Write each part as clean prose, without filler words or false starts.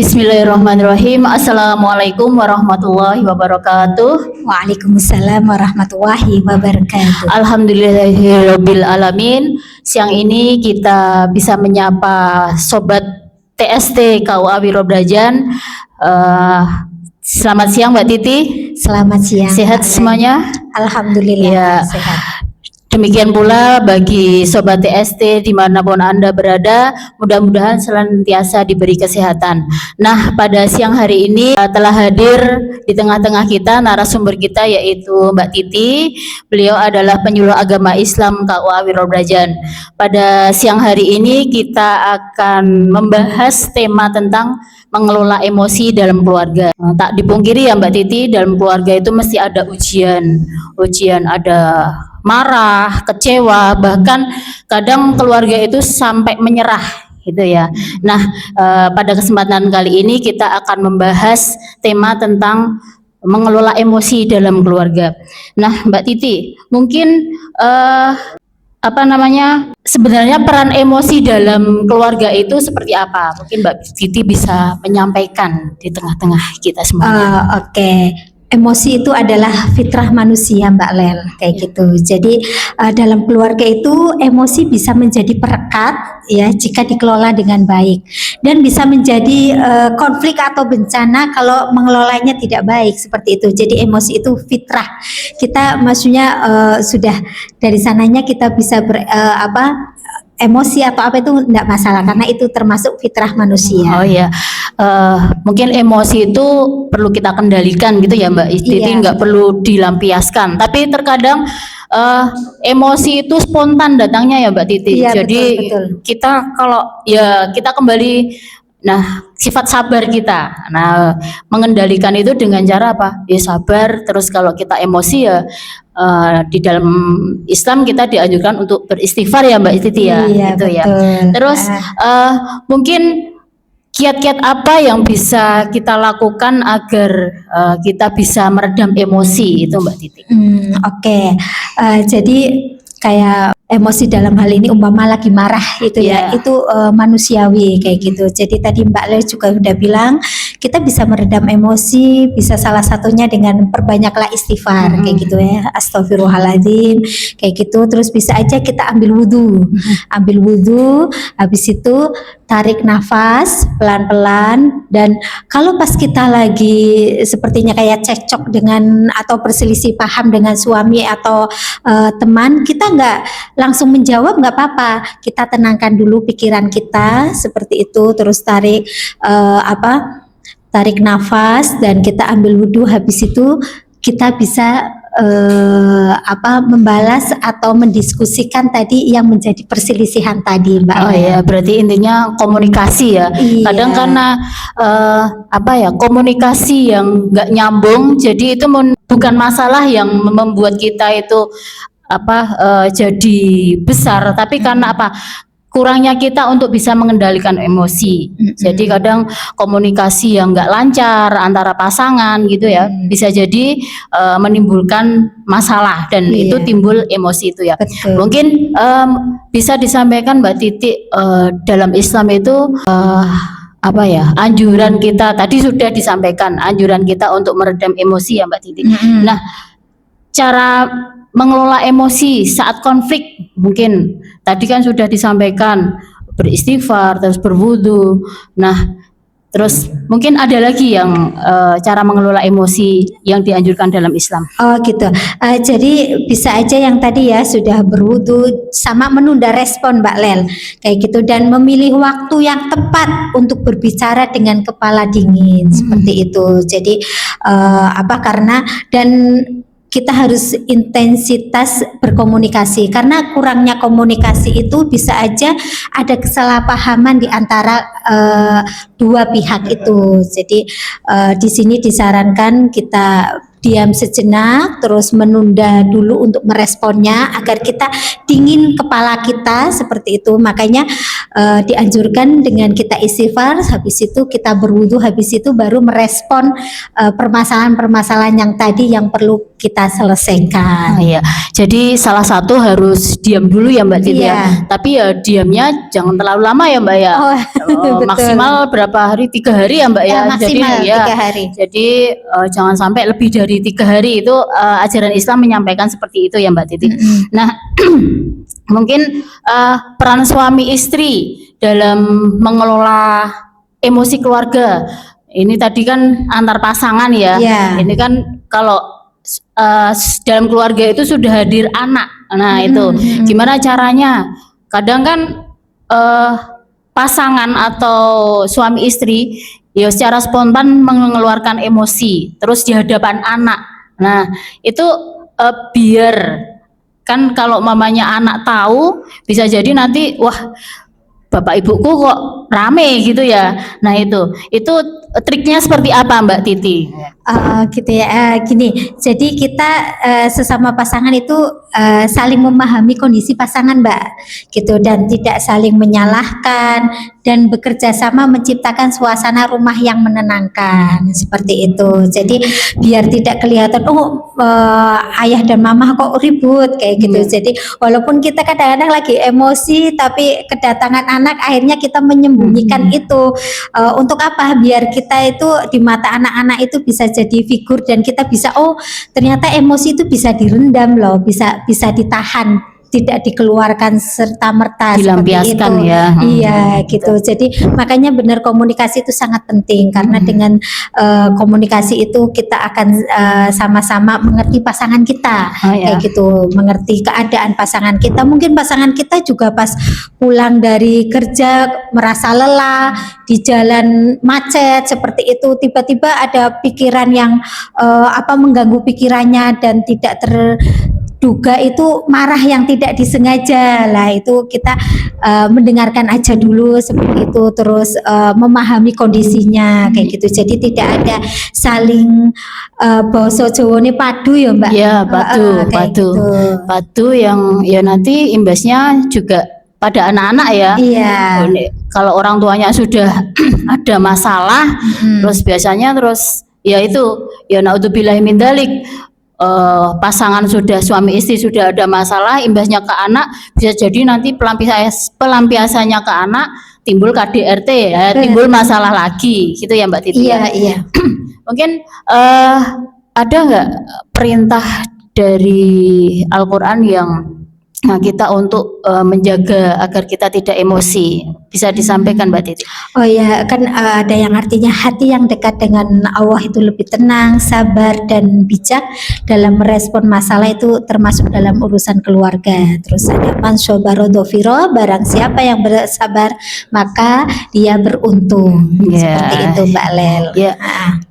Bismillahirrahmanirrahim. Assalamualaikum warahmatullahi wabarakatuh. Waalaikumsalam warahmatullahi wabarakatuh. Alhamdulillahirabbil alamin. Siang ini kita bisa menyapa sobat TST KUA Wiro Brajan. Selamat siang Mbak Titi. Selamat siang. Sehat semuanya? Alhamdulillah Ya. sehat. Demikian pula bagi Sobat TST dimanapun Anda berada, mudah-mudahan senantiasa diberi kesehatan. Nah, pada siang hari ini telah hadir di tengah-tengah kita narasumber kita yaitu Mbak Titi. Beliau adalah penyuluh agama Islam KUA Wiro Brajan. Pada siang hari ini kita akan membahas tema tentang mengelola emosi dalam keluarga. Tak dipungkiri ya Mbak Titi, dalam keluarga itu mesti ada ujian ada marah, kecewa, bahkan kadang keluarga itu sampai menyerah gitu ya. Nah, pada kesempatan kali ini kita akan membahas tema tentang mengelola emosi dalam keluarga. Nah, Mbak Titi, mungkin sebenarnya peran emosi dalam keluarga itu seperti apa? Mungkin Mbak Titi bisa menyampaikan di tengah-tengah kita semua. Oke. Emosi itu adalah fitrah manusia Mbak Lel, kayak gitu. Jadi dalam keluarga itu emosi bisa menjadi perekat ya jika dikelola dengan baik, dan bisa menjadi konflik atau bencana kalau mengelolanya tidak baik seperti itu. Jadi emosi itu fitrah. Kita maksudnya sudah dari sananya kita bisa emosi atau apa itu enggak masalah karena itu termasuk fitrah manusia. Oh ya, mungkin emosi itu perlu kita kendalikan gitu ya Mbak Titi, enggak perlu dilampiaskan. Tapi terkadang emosi itu spontan datangnya ya Mbak Titi. Iya, jadi betul. kita kembali, nah sifat sabar kita. Nah mengendalikan itu dengan cara apa? Ya sabar. Terus kalau kita emosi ya di dalam Islam kita dianjurkan untuk beristighfar ya Mbak Titi ya. Iya, gitu betul. Ya. Terus mungkin kiat-kiat apa yang bisa kita lakukan agar kita bisa meredam emosi itu Mbak Titi? Oke. Jadi kayak emosi dalam hal ini umpama lagi marah itu ya, itu manusiawi kayak gitu. Jadi tadi Mbak Le juga udah bilang kita bisa meredam emosi, bisa salah satunya dengan perbanyaklah istighfar kayak gitu ya, astagfirullahaladzim kayak gitu. Terus bisa aja kita ambil wudhu, habis itu tarik nafas pelan-pelan, dan kalau pas kita lagi sepertinya kayak cekcok dengan atau perselisih paham dengan suami atau teman, kita nggak langsung menjawab, nggak apa-apa, kita tenangkan dulu pikiran kita seperti itu, terus tarik nafas dan kita ambil wudhu. Habis itu kita bisa membalas atau mendiskusikan tadi yang menjadi perselisihan tadi Mbak. Oh ya, berarti intinya komunikasi ya. Iya. Kadang karena komunikasi yang nggak nyambung, jadi itu bukan masalah yang membuat kita itu jadi besar, tapi karena kurangnya kita untuk bisa mengendalikan emosi. Jadi kadang komunikasi yang nggak lancar antara pasangan gitu ya, bisa jadi menimbulkan masalah dan itu timbul emosi itu ya. Betul. Mungkin bisa disampaikan Mbak Titi, dalam Islam itu anjuran kita tadi sudah disampaikan, anjuran kita untuk meredam emosi ya Mbak Titi. Nah, cara mengelola emosi saat konflik, mungkin tadi kan sudah disampaikan beristighfar, terus berwudu. Nah, terus mungkin ada lagi yang cara mengelola emosi yang dianjurkan dalam Islam. Oh gitu. Jadi bisa aja yang tadi ya sudah berwudu sama menunda respon Mbak Lel kayak gitu, dan memilih waktu yang tepat untuk berbicara dengan kepala dingin seperti itu. Jadi karena kita harus intensitas berkomunikasi, karena kurangnya komunikasi itu bisa aja ada kesalahpahaman di antara dua pihak itu. Jadi di sini disarankan kita diam sejenak, terus menunda dulu untuk meresponnya agar kita dingin kepala kita seperti itu. Makanya dianjurkan dengan kita istighfar, habis itu kita berwudu, habis itu baru merespon permasalahan-permasalahan yang tadi yang perlu kita selesaikan. Iya, jadi salah satu harus diam dulu ya Mbak Titi Iya. ya. Tapi ya diamnya jangan terlalu lama ya Mbak ya. Oh, betul. Maksimal berapa hari? 3 hari ya Mbak ya. Maksimal Jadi, ya, 3 hari. Jadi jangan sampai lebih dari 3 hari, itu ajaran Islam menyampaikan seperti itu ya Mbak Titi. Nah, mungkin peran suami istri dalam mengelola emosi keluarga. Ini tadi kan antar pasangan ya. Iya. Ini kan kalau dalam keluarga itu sudah hadir anak. Nah, itu gimana caranya? Kadang kan pasangan atau suami istri ya secara spontan mengeluarkan emosi terus di hadapan anak. Nah, itu biar kan kalau mamanya anak tahu, bisa jadi nanti wah bapak ibuku kok rame gitu ya. Nah, itu triknya seperti apa Mbak Titi? Gitu ya, gini. Jadi kita sesama pasangan itu saling memahami kondisi pasangan, Mbak, gitu, dan tidak saling menyalahkan dan bekerja sama menciptakan suasana rumah yang menenangkan seperti itu. Jadi biar tidak kelihatan ayah dan mama kok ribut kayak gitu. Jadi walaupun kita kadang-kadang lagi emosi, tapi kedatangan anak akhirnya kita menyembunyikan itu. Untuk apa? Biar kita itu di mata anak-anak itu bisa jadi figur dan kita bisa ternyata emosi itu bisa direndam loh, bisa ditahan, tidak dikeluarkan serta merta dilampiaskan seperti itu. Ya. Iya gitu. Jadi makanya benar komunikasi itu sangat penting karena dengan komunikasi itu kita akan sama-sama mengerti pasangan kita, kayak gitu, mengerti keadaan pasangan kita. Mungkin pasangan kita juga pas pulang dari kerja merasa lelah, di jalan macet seperti itu, tiba-tiba ada pikiran yang mengganggu pikirannya dan tidak terduga, itu marah yang tidak disengaja lah, itu kita mendengarkan aja dulu seperti itu, terus memahami kondisinya kayak gitu. Jadi tidak ada saling basa Jawane padu ya Mbak. Ya, padu yang ya nanti imbasnya juga pada anak-anak ya. Iya. Kalau orang tuanya sudah ada masalah, terus biasanya ya itu ya naudzubillahi min dzalik, pasangan suami istri sudah ada masalah, imbasnya ke anak, bisa jadi nanti pelampiasannya ke anak timbul KDRT ya, timbul masalah lagi gitu ya Mbak Titi. Iya. Mungkin ada nggak perintah dari Al-Quran yang kita untuk menjaga agar kita tidak emosi, bisa disampaikan Mbak Titi? Oh ya, kan ada yang artinya hati yang dekat dengan Allah itu lebih tenang, sabar dan bijak dalam merespon masalah, itu termasuk dalam urusan keluarga. Terus ada man syabara dhafira, barang siapa yang bersabar maka dia beruntung. Seperti itu Mbak Lel. Ya.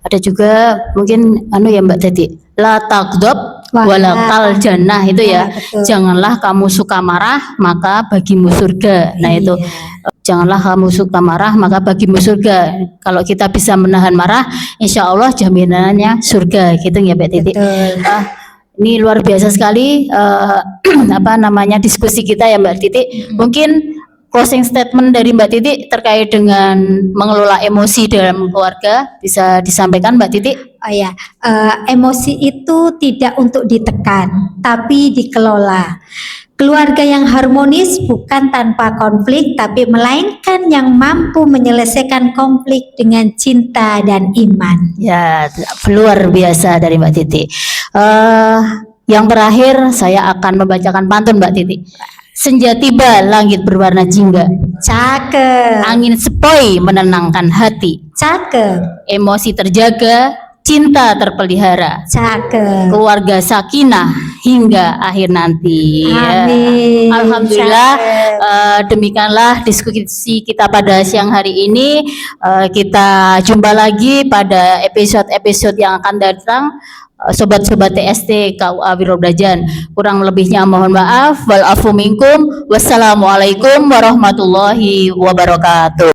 Ada juga mungkin ya Mbak Titi, la taghdab walakal jannah, itu ya. Janganlah kamu suka marah maka bagimu surga. Nah, itu janganlah kamu suka marah maka bagimu surga. Kalau kita bisa menahan marah, insya Allah jaminannya surga gitu ya Mbak Titi. Ini luar biasa sekali diskusi kita ya Mbak Titi. Mungkin closing statement dari Mbak Titi terkait dengan mengelola emosi dalam keluarga bisa disampaikan Mbak Titi? Oh ya, emosi itu tidak untuk ditekan, tapi dikelola. Keluarga yang harmonis bukan tanpa konflik, tapi melainkan yang mampu menyelesaikan konflik dengan cinta dan iman. Ya, luar biasa dari Mbak Titi. Yang terakhir saya akan membacakan pantun Mbak Titi. Senja tiba, langit berwarna jingga. Cakep. Angin sepoi menenangkan hati. Cakep. Emosi terjaga, cinta terpelihara. Cakep. Keluarga sakinah hingga akhir nanti. Amin. Alhamdulillah. Demikianlah diskusi kita pada siang hari ini. Kita jumpa lagi pada episode-episode yang akan datang. Sobat-sobat TST KUA Wirobrajan, kurang lebihnya mohon maaf. Wal afu minkum. Wassalamualaikum warahmatullahi wabarakatuh.